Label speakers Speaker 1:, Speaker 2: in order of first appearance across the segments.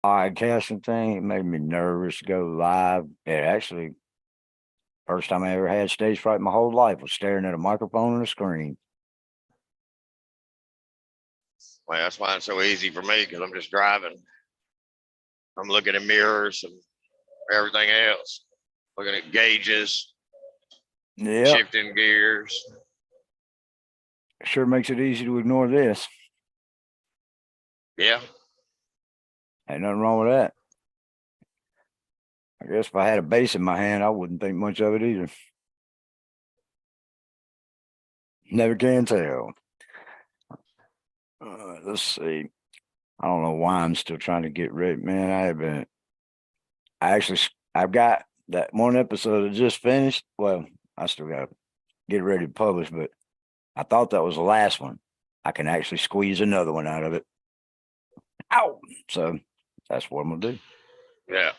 Speaker 1: podcasting thing, it made me nervous to go live. It actually, first time I ever had stage fright in my whole life was staring at a microphone and a screen.
Speaker 2: Well, that's why it's so easy for me because I'm just driving. I'm looking at mirrors and everything else, looking at gauges,
Speaker 1: Yep,
Speaker 2: shifting gears.
Speaker 1: sure makes it easy to ignore this.
Speaker 2: Yeah.
Speaker 1: Ain't nothing wrong with that. I guess if I had a bass in my hand, I wouldn't think much of it either. Never can tell. Let's see. I don't know why I'm still trying to get ready. Man, I have been. I've got that one episode that just finished. Well, I still got to get ready to publish, but I thought that was the last one. I can actually squeeze another one out of it. Ow! So that's what I'm gonna do.
Speaker 2: Yeah.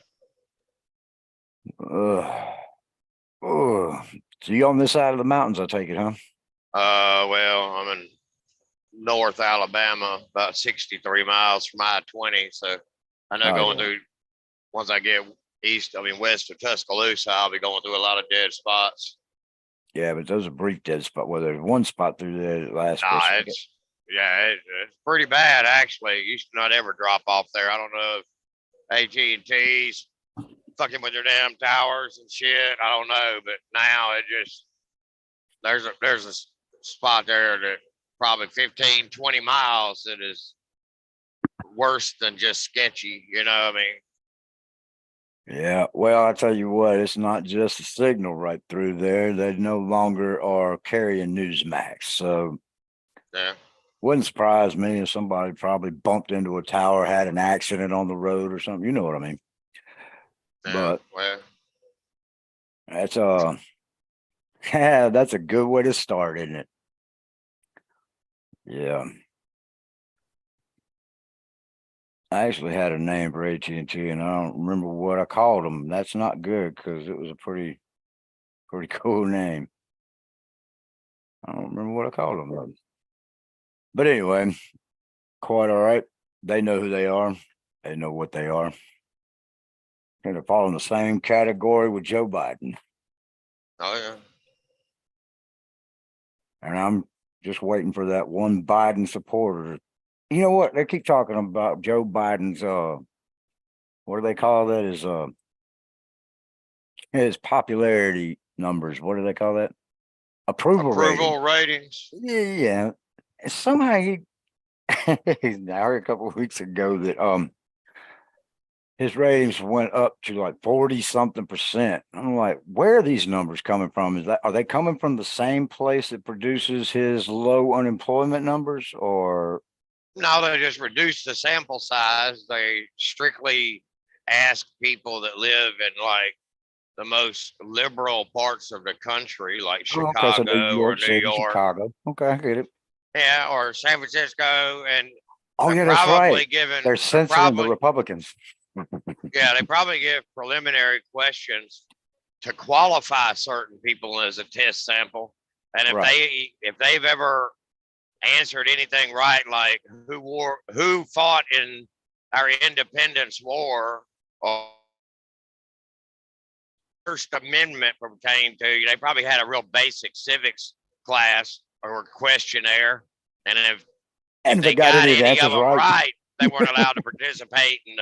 Speaker 1: So you on this side of the mountains? I take it, huh?
Speaker 2: Well, I'm in North Alabama, about 63 miles from I-20. So I know
Speaker 1: Oh
Speaker 2: going
Speaker 1: yeah,
Speaker 2: through, once I get west of Tuscaloosa, I'll be going through a lot of dead spots.
Speaker 1: yeah. But those are brief dead spot. Well, there's one spot through there that lasts.
Speaker 2: Nah, it's pretty bad actually. It used to not ever drop off there. I don't know if AT&T's fucking with their damn towers and shit. I don't know, but now it just there's a spot there that probably 15, 20 miles that is worse than just sketchy. You know what I mean?
Speaker 1: Yeah, well, I tell you what, it's not just a signal right through there. They no longer are carrying Newsmax. So
Speaker 2: Yeah.
Speaker 1: wouldn't surprise me if somebody probably bumped into a tower, had an accident on the road or something. You know what I mean?
Speaker 2: Yeah.
Speaker 1: But
Speaker 2: Well,
Speaker 1: that's yeah, that's a good way to start, isn't it? Yeah. I actually had a name for AT&T, and I don't remember what I called them. That's not good because it was a pretty cool name. I don't remember what I called them though. But anyway, quite all right. They know who they are. They know what they are. And they fall in the same category with Joe Biden.
Speaker 2: oh yeah.
Speaker 1: And I'm just waiting for that one Biden supporter. You know what? They keep talking about Joe Biden's what do they call that? His popularity numbers. What do they call that? Approval rating.
Speaker 2: Approval ratings.
Speaker 1: Yeah. Somehow he I heard a couple of weeks ago that his ratings went up to like 40 something percent. I'm like, where are these numbers coming from? Are they coming from the same place that produces his low unemployment numbers, or
Speaker 2: No, they just reduced the sample size. They strictly ask people that live in like the most liberal parts of the country, like
Speaker 1: oh, okay, so New
Speaker 2: Chicago or
Speaker 1: York
Speaker 2: New
Speaker 1: City,
Speaker 2: York,
Speaker 1: Chicago. Okay, I get it.
Speaker 2: yeah, or San Francisco, and
Speaker 1: Oh
Speaker 2: they're
Speaker 1: yeah, that's right.
Speaker 2: probably given,
Speaker 1: They're
Speaker 2: they're
Speaker 1: censoring the
Speaker 2: probably,
Speaker 1: Republicans.
Speaker 2: yeah, they probably give preliminary questions to qualify certain people as a test sample. And
Speaker 1: Right.
Speaker 2: if they've ever answered anything right, like who fought in our independence war, or First Amendment pertained to, they probably had a real basic civics class or questionnaire, and if
Speaker 1: And if they
Speaker 2: they
Speaker 1: got
Speaker 2: got
Speaker 1: any of the
Speaker 2: any of
Speaker 1: answers
Speaker 2: them
Speaker 1: right,
Speaker 2: right, they weren't allowed to participate in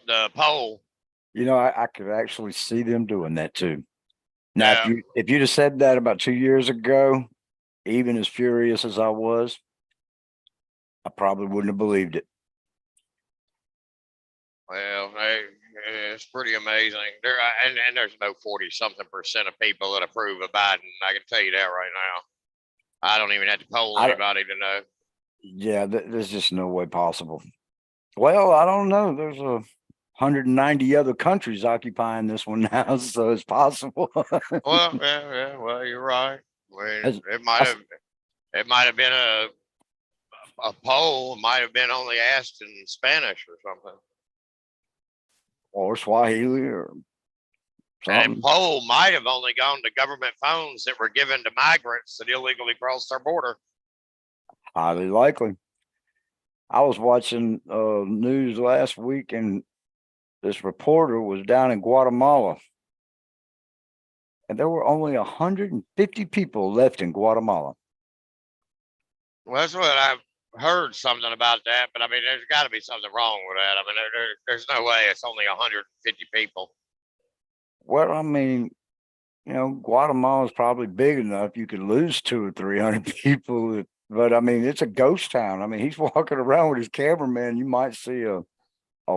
Speaker 2: the poll.
Speaker 1: I could actually see them doing that too. Now,
Speaker 2: Yeah.
Speaker 1: if you'd have said that about 2 years ago, even as furious as I was, I probably wouldn't have believed it.
Speaker 2: Well, it's pretty amazing. And there's no 40-something% of people that approve of Biden. I can tell you that right now. I don't even have to poll
Speaker 1: I
Speaker 2: anybody to know.
Speaker 1: Yeah, there's just no way possible. Well, I don't know. There's 190 other countries occupying this one now, so it's possible.
Speaker 2: Well, yeah. Well, you're right. Well,
Speaker 1: As-
Speaker 2: it might
Speaker 1: I
Speaker 2: have it might have been a poll. It might have been only asked in Spanish or something.
Speaker 1: or Swahili or
Speaker 2: And
Speaker 1: something.
Speaker 2: poll might have only gone to government phones that were given to migrants that illegally crossed our border.
Speaker 1: Highly likely. I was watching news last week, and this reporter was down in Guatemala, and there were only 150 people left in Guatemala.
Speaker 2: Well, that's what I've heard something about that, but I mean, there's got to be something wrong with that. I mean, there's no way it's only 150 people.
Speaker 1: Well, I mean, Guatemala is probably big enough you could lose 200 or 300 people, but I mean, it's a ghost town. I mean, he's walking around with his cameraman. You might see a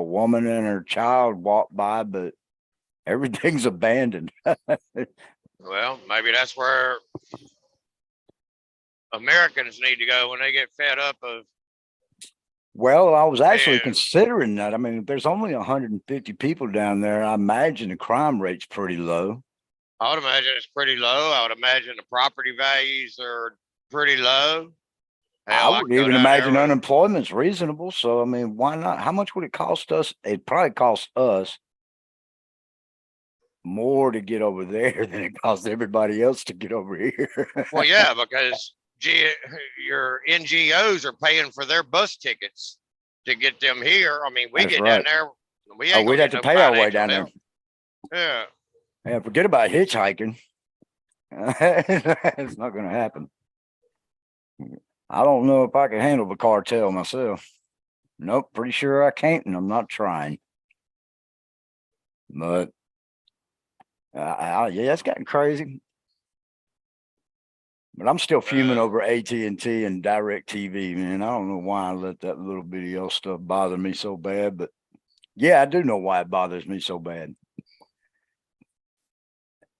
Speaker 1: woman and her child walk by, but everything's abandoned.
Speaker 2: Well, maybe that's where Americans need to go when they get fed up of.
Speaker 1: Well, I was actually
Speaker 2: Yeah.
Speaker 1: considering that. I mean, if there's only 150 people down there, I imagine the crime rate's pretty low.
Speaker 2: I would imagine it's pretty low. I would imagine the property values are pretty low. Hell,
Speaker 1: I
Speaker 2: I
Speaker 1: would
Speaker 2: could go
Speaker 1: even
Speaker 2: down there
Speaker 1: imagine
Speaker 2: with
Speaker 1: unemployment's reasonable. So, I mean, why not? How much would it cost us? It probably costs us more to get over there than it costs everybody else to get over here.
Speaker 2: well, yeah, because your NGOs are paying for their bus tickets to get them here. I mean, we
Speaker 1: That's
Speaker 2: get
Speaker 1: right.
Speaker 2: down there, we
Speaker 1: Oh,
Speaker 2: ain't gonna
Speaker 1: we'd have
Speaker 2: get
Speaker 1: to
Speaker 2: no
Speaker 1: pay our way
Speaker 2: financial
Speaker 1: down there.
Speaker 2: help. Yeah.
Speaker 1: Yeah, forget about hitchhiking. It's not going to happen. I don't know if I can handle the cartel myself. Nope, pretty sure I can't, and I'm not trying. But yeah, it's gotten crazy. But I'm still fuming over AT&T and DirecTV, man. I don't know why I let that little video stuff bother me so bad, but yeah, I do know why it bothers me so bad.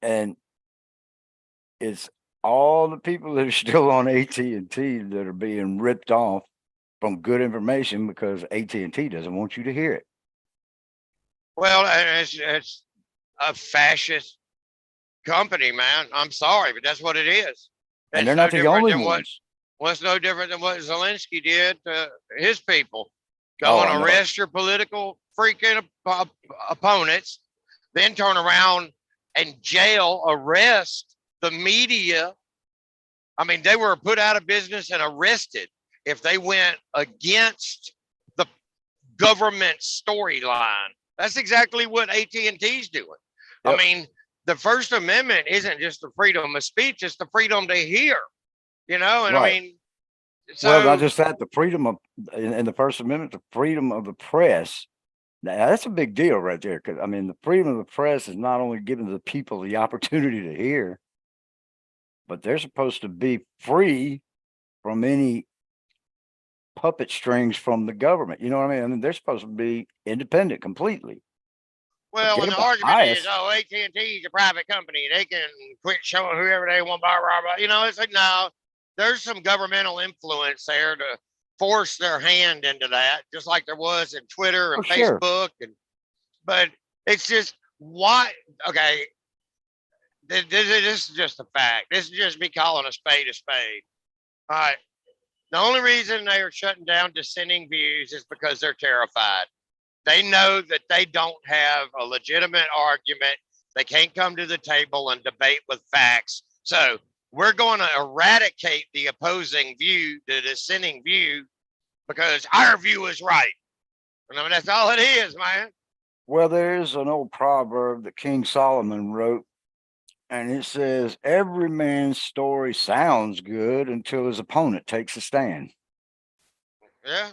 Speaker 1: And it's all the people that are still on AT&T that are being ripped off from good information because AT&T doesn't want you to hear it.
Speaker 2: Well, it's a fascist company, man. I'm sorry, but that's what it is.
Speaker 1: And
Speaker 2: It's
Speaker 1: they're
Speaker 2: no
Speaker 1: not the
Speaker 2: different
Speaker 1: only
Speaker 2: than
Speaker 1: ones.
Speaker 2: what's no different than what Zelensky did to his people. Go
Speaker 1: Oh, I
Speaker 2: and
Speaker 1: know.
Speaker 2: arrest your political freaking opponents, then turn around and jail, arrest the media. I mean, they were put out of business and arrested if they went against the government storyline. That's exactly what AT&T's doing.
Speaker 1: Yep.
Speaker 2: I mean, the First Amendment isn't just the freedom of speech; it's the freedom to hear. And
Speaker 1: Right.
Speaker 2: I mean, so
Speaker 1: Well, not just that, the freedom of in the First Amendment, the freedom of the press. Now, that's a big deal right there. Because I mean, the freedom of the press is not only giving the people the opportunity to hear, but they're supposed to be free from any puppet strings from the government. You know what I mean? I mean, they're supposed to be independent completely.
Speaker 2: well,
Speaker 1: Forget
Speaker 2: and the
Speaker 1: about
Speaker 2: argument is,
Speaker 1: bias.
Speaker 2: oh, AT&T is a private company; they can quit showing whoever they want. Blah blah blah. It's like no, there's some governmental influence there to force their hand into that, just like there was in Twitter
Speaker 1: Oh,
Speaker 2: and
Speaker 1: sure.
Speaker 2: Facebook. But it's just why? Okay, this is just a fact. This is just me calling a spade a spade. All right. The only reason they are shutting down dissenting views is because they're terrified. They know that they don't have a legitimate argument. They can't come to the table and debate with facts. So we're going to eradicate the opposing view, the dissenting view, because our view is right. And I mean, that's all it is, man.
Speaker 1: Well, there's an old proverb that King Solomon wrote, and it says, every man's story sounds good until his opponent takes a stand.
Speaker 2: Yeah.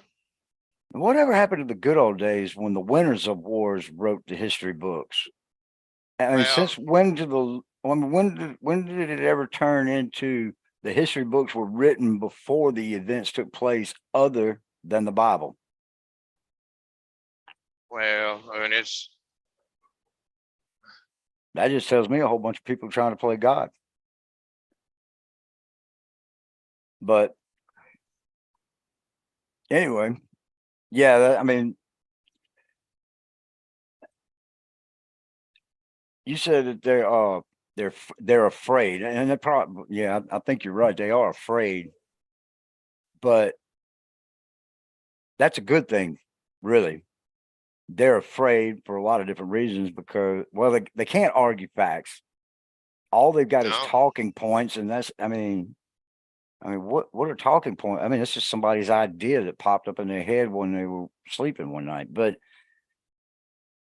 Speaker 1: Whatever happened to the good old days when the winners of wars wrote the history books? I mean,
Speaker 2: Well,
Speaker 1: since when did when did it ever turn into the history books were written before the events took place other than the Bible?
Speaker 2: I mean,
Speaker 1: That just tells me a whole bunch of people trying to play God. But anyway, yeah, I mean, you said that they're afraid, and they probably, yeah, I think you're right. They are afraid, but that's a good thing, really. They're afraid for a lot of different reasons because, well, they can't argue facts. All they've got is
Speaker 2: no.
Speaker 1: talking points, and that's, I mean, I mean, what a talking point. I mean, it's just somebody's idea that popped up in their head when they were sleeping one night. But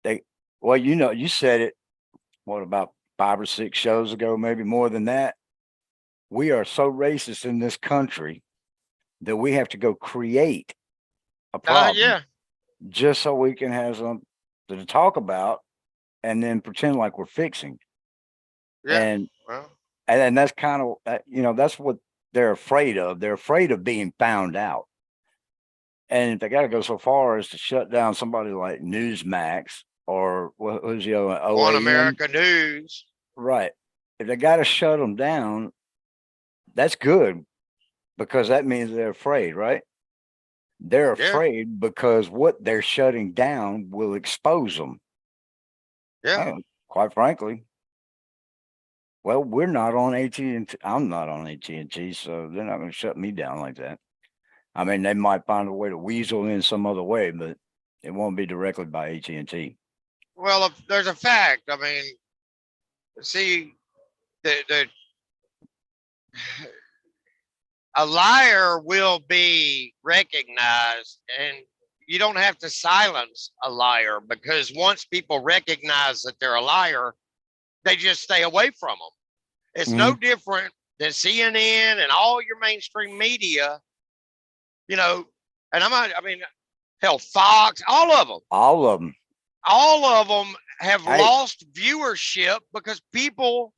Speaker 1: they, well, you said it, what, about 5 or 6 shows ago, maybe more than that. We are so racist in this country that we have to go create a problem
Speaker 2: Yeah,
Speaker 1: just so we can have something to talk about and then pretend like we're fixing.
Speaker 2: yeah.
Speaker 1: And
Speaker 2: Well,
Speaker 1: and that's kind of that's what they're afraid of. They're afraid of being found out. And if they got to go so far as to shut down somebody like Newsmax or who's the other one?
Speaker 2: One
Speaker 1: OAN,
Speaker 2: America News.
Speaker 1: right? If they got to shut them down, that's good because that means they're afraid, right? They're
Speaker 2: Yeah,
Speaker 1: afraid because what they're shutting down will expose them.
Speaker 2: yeah.
Speaker 1: And quite frankly, well, we're not on AT&T. I'm not on AT&T, so they're not going to shut me down like that. I mean, they might find a way to weasel in some other way, but it won't be directly by AT&T.
Speaker 2: Well, if there's a fact. I mean, see, the a liar will be recognized, and you don't have to silence a liar, because once people recognize that they're a liar, they just stay away from them. It's no
Speaker 1: Mhm.
Speaker 2: different than CNN and all your mainstream media, you know. And I mean, hell, Fox,
Speaker 1: All of them.
Speaker 2: all of them have
Speaker 1: Hey,
Speaker 2: lost viewership because people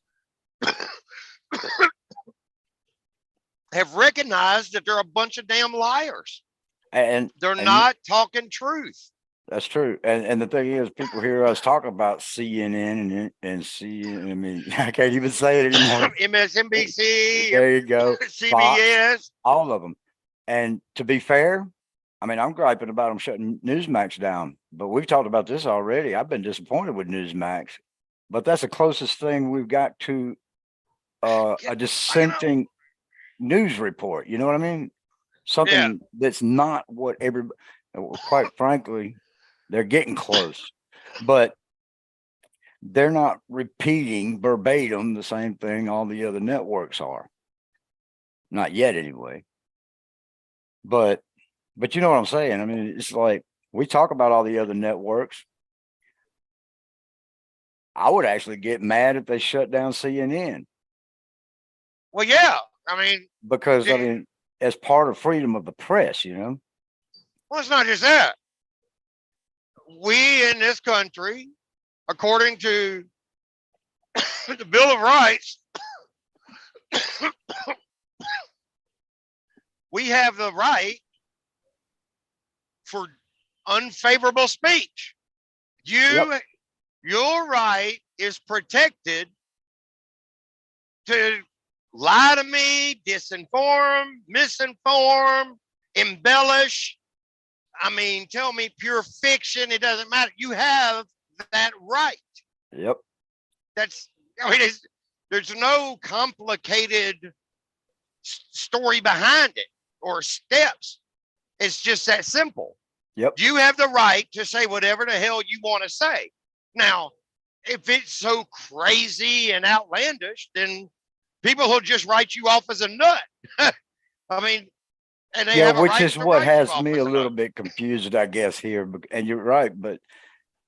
Speaker 2: have recognized that they're a bunch of damn liars.
Speaker 1: and
Speaker 2: They're
Speaker 1: and
Speaker 2: not talking truth.
Speaker 1: that's true. And the thing is, people hear us talk about CNN and see. I mean, I can't even say it anymore.
Speaker 2: MSNBC,
Speaker 1: There you go. Fox,
Speaker 2: CBS.
Speaker 1: all of them. And to be fair, I mean, I'm griping about them shutting Newsmax down, but we've talked about this already. I've been disappointed with Newsmax, but that's the closest thing we've got to
Speaker 2: Yeah,
Speaker 1: a
Speaker 2: you know,
Speaker 1: dissenting news report. You know what I mean?
Speaker 2: yeah,
Speaker 1: Something that's not what everybody, quite frankly, they're getting close, but they're not repeating verbatim the same thing all the other networks are. Not yet, anyway. But you know what I'm saying? I mean, it's like we talk about all the other networks. I would actually get mad if they shut down CNN
Speaker 2: well, yeah. I mean,
Speaker 1: because I
Speaker 2: yeah,
Speaker 1: mean, as part of freedom of the press,
Speaker 2: well, it's not just that. We in this country, according to the Bill of Rights, we have the right for unfavorable speech.
Speaker 1: Yep,
Speaker 2: Your right is protected to lie to me, disinform, misinform, embellish. I mean, tell me pure fiction. It doesn't matter. You have that right.
Speaker 1: yep.
Speaker 2: That's, I mean, there's no complicated story behind it or steps. It's just that simple.
Speaker 1: Yep.
Speaker 2: You have the right to say whatever the hell you want to say. Now, if it's so crazy and outlandish, then people will just write you off as a nut. I mean, and they
Speaker 1: Yeah,
Speaker 2: have a
Speaker 1: which
Speaker 2: right
Speaker 1: is
Speaker 2: to
Speaker 1: what
Speaker 2: write you
Speaker 1: has
Speaker 2: off
Speaker 1: me a
Speaker 2: as a nut.
Speaker 1: little bit confused, I guess, here. And you're right, but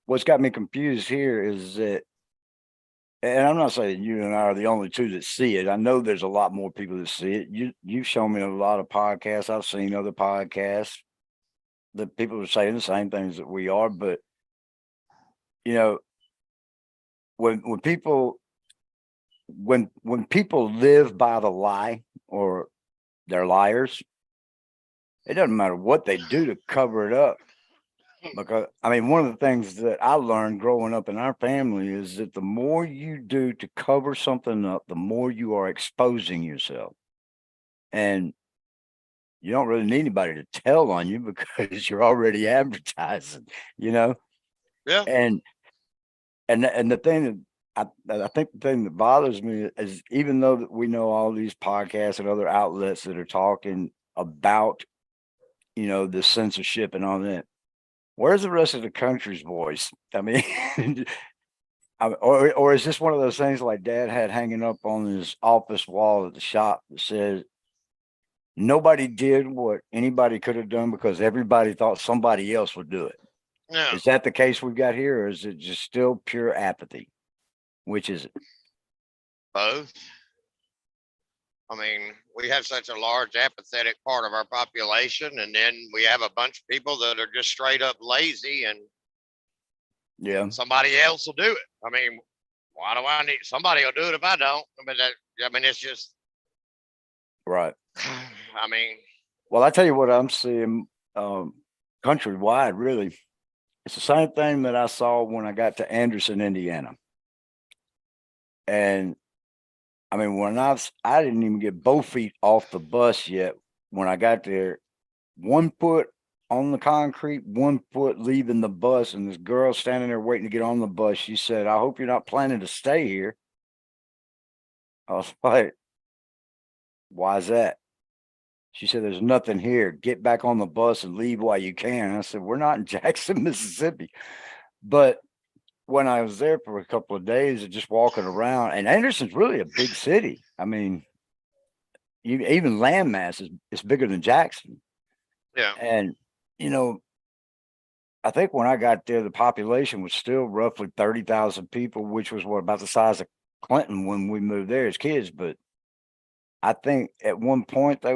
Speaker 1: what's got me confused here is that, and I'm not saying you and I are the only two that see it. I know there's a lot more people that see it. You've shown me a lot of podcasts. I've seen other podcasts that people are saying the same things that we are, but you know, when people when people live by the lie or they're liars, it doesn't matter what they do to cover it up. Because I mean, one of the things that I learned growing up in our family is that the more you do to cover something up, the more you are exposing yourself. And you don't really need anybody to tell on you because you're already advertising, you know?
Speaker 2: Yeah.
Speaker 1: And and the thing that I think the thing that bothers me is even though that we know all these podcasts and other outlets that are talking about, the censorship and all that, where's the rest of the country's voice? I mean, or is this one of those things like Dad had hanging up on his office wall at the shop that says nobody did what anybody could have done because everybody thought somebody else would do it.
Speaker 2: Yeah,
Speaker 1: Is that the case we've got here, or is it just still pure apathy? Which is it?
Speaker 2: both. I mean, we have such a large apathetic part of our population, and then we have a bunch of people that are just straight up lazy, and
Speaker 1: Yeah,
Speaker 2: somebody else will do it. I mean, why do I need somebody will do it if I don't? I mean, it's just,
Speaker 1: right.
Speaker 2: I mean,
Speaker 1: Well, I tell you what I'm seeing countrywide, really. It's the same thing that I saw when I got to Anderson, Indiana. And I mean, I didn't even get both feet off the bus yet. When I got there, 1 foot on the concrete, 1 foot leaving the bus, and this girl standing there waiting to get on the bus. She said, "I hope you're not planning to stay here." I was like, "Why is that?" She said, "There's nothing here. Get back on the bus and leave while you can." I said, "We're not in Jackson, Mississippi." But when I was there for a couple of days and just walking around, and Anderson's really a big city. I mean, even landmass is bigger than Jackson.
Speaker 2: yeah,
Speaker 1: And, you know, I think when I got there, the population was still roughly 30,000 people, which was what about the size of Clinton when we moved there as kids. But I think at one point I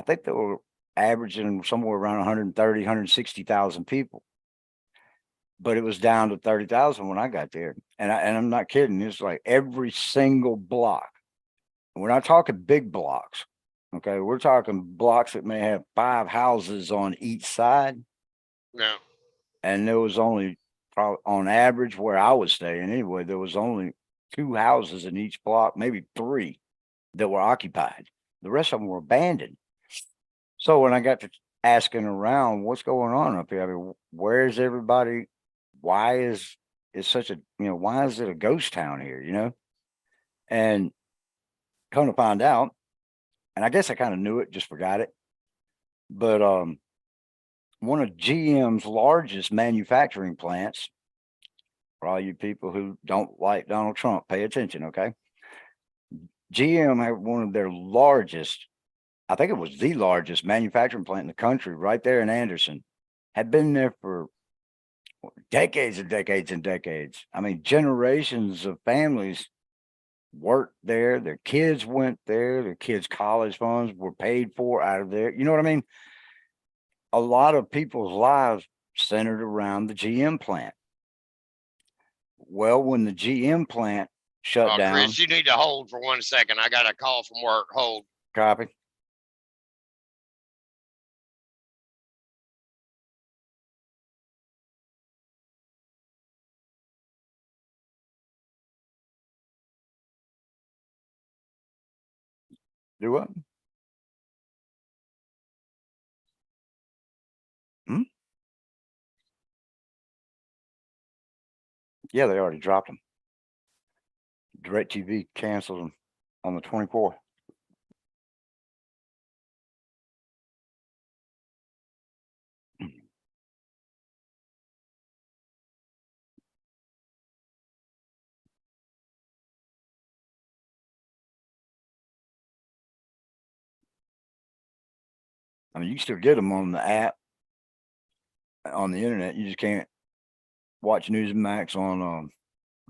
Speaker 1: think they were averaging somewhere around 130, 160,000 people. But it was down to 30,000 when I got there. And I'm not kidding. It's like every single block. We're not talking big blocks. Okay. We're talking blocks that may have 5 houses on each side.
Speaker 2: yeah,
Speaker 1: And there was only probably on average where I was staying anyway, there was only 2 houses in each block, maybe 3 that were occupied. The rest of them were abandoned. So when I got to asking around, what's going on up here? I mean, where's everybody? Why is it's such a why is it a ghost town here? And come to find out, and I guess I kind of knew it, just forgot it. But one of GM's largest manufacturing plants, for all you people who don't like Donald Trump, pay attention, okay? GM had one of their largest, I think it was the largest manufacturing plant in the country, right there in Anderson, had been there for decades and decades and decades. I mean, generations of families worked there. Their kids went there. Their kids' college funds were paid for out of there. You know what I mean? A lot of people's lives centered around the GM plant. Well, when the GM plant shut down,
Speaker 2: Chris, you need to hold for 1 second. I got a call from work. Hold.
Speaker 1: copy. Do what? Hmm? Yeah, they already dropped them. DirecTV canceled them on the 24th. I mean, you can still get them on the app on the internet. You just can't watch Newsmax on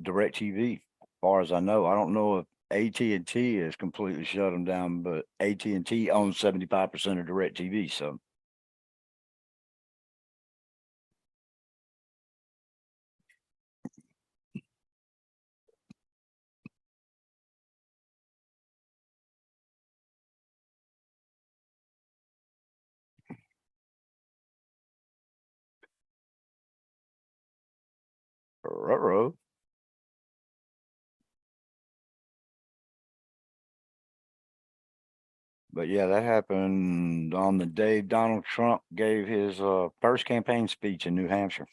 Speaker 1: DirecTV. As far as I know, I don't know if AT&T has completely shut them down, but AT&T owns 75% of DirecTV. So ruh-roh. But yeah, that happened on the day Donald Trump gave his first campaign speech in New Hampshire.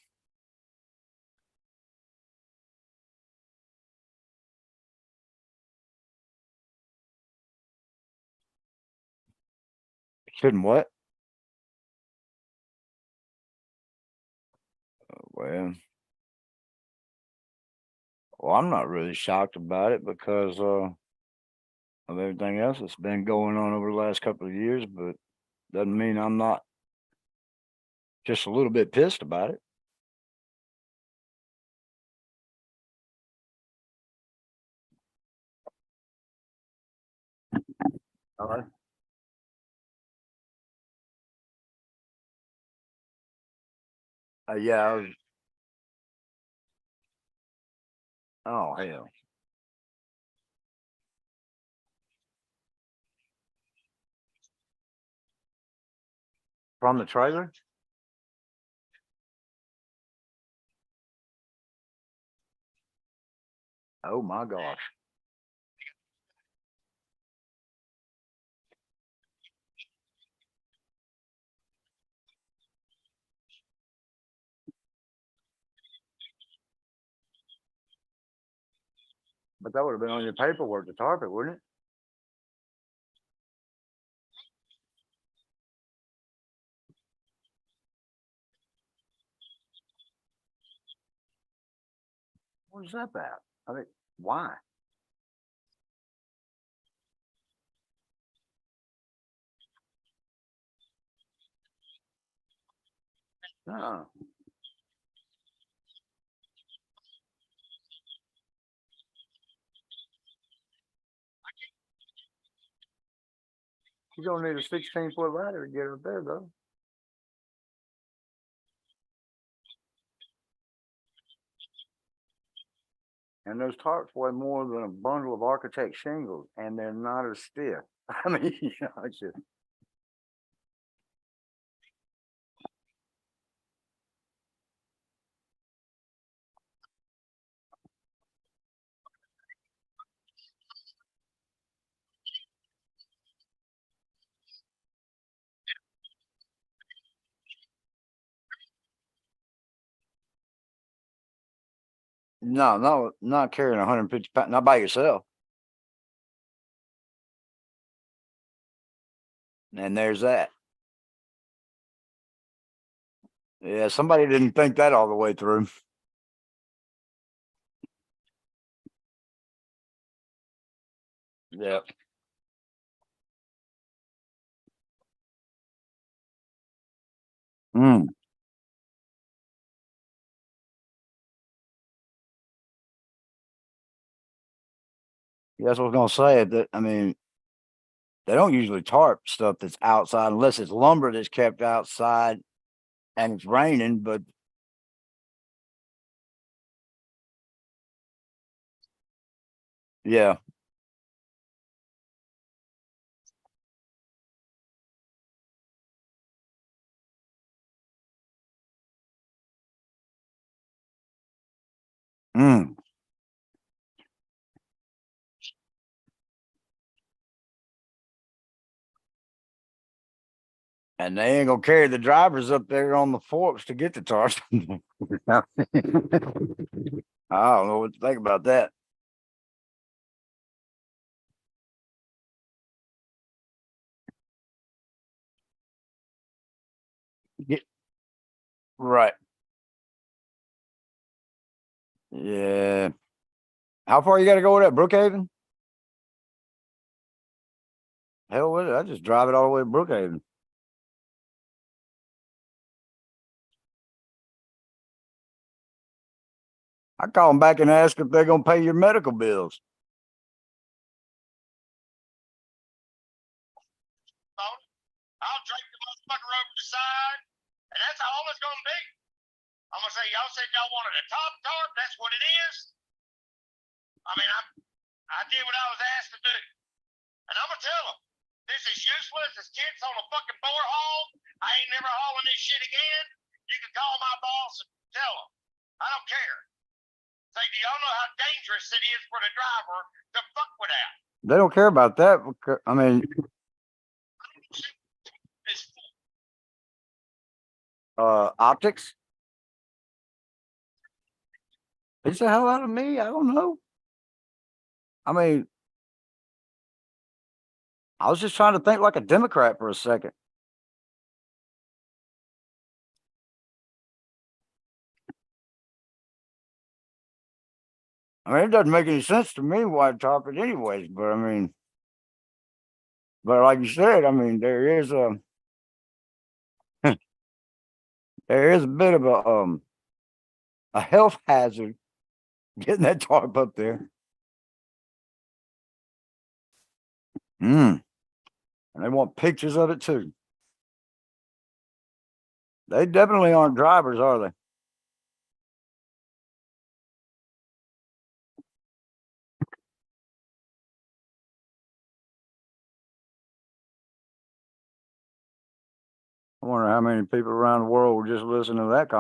Speaker 1: Couldn't what? Well, I'm not really shocked about it because of everything else that's been going on over the last couple of years, but doesn't mean I'm not just a little bit pissed about it. All right. Yeah. Oh hell. From the trailer? Oh my gosh. But that would have been on your paperwork to tarp it, wouldn't it? What is that about? I mean, why? No. You don't need a 16-foot ladder to get up there, though. And those tarps weigh more than a bundle of architect shingles, and they're not as stiff. I mean, it's just. No, not carrying 150 pounds, not by yourself. And there's that. Yeah, somebody didn't think that all the way through. Yep. Mm. Yeah, that's what I was gonna say. That I mean, they don't usually tarp stuff that's outside unless it's lumber that's kept outside and it's raining. But yeah, mm. And they ain't gonna carry the drivers up there on the forks to get the tarps. I don't know what to think about that. Get, right. Yeah. How far you got to go with that, Brookhaven? Hell with it. I just drive it all the way to Brookhaven. I call them back and ask if they're gonna pay your medical bills.
Speaker 2: I'll drape the motherfucker over the side, and that's all it's gonna be. I'm gonna say, y'all said y'all wanted a top tarp. That's what it is. I mean, I did what I was asked to do, and I'm gonna tell them this is useless. This kid's on a fucking borehole. I ain't never hauling this shit again. You can call my boss and tell him. I don't care. Say, do y'all know how dangerous it is for the driver to fuck with that?
Speaker 1: They don't care about that. I mean, optics. It's the hell out of me. I don't know. I mean, I was just trying to think like a Democrat for a second. I mean, it doesn't make any sense to me why I top it anyways, but I mean, But like you said, I mean, there is a bit of a health hazard getting that tarp up there. And they want pictures of it too. They definitely aren't drivers, are they? I wonder how many people around the world will just listen to that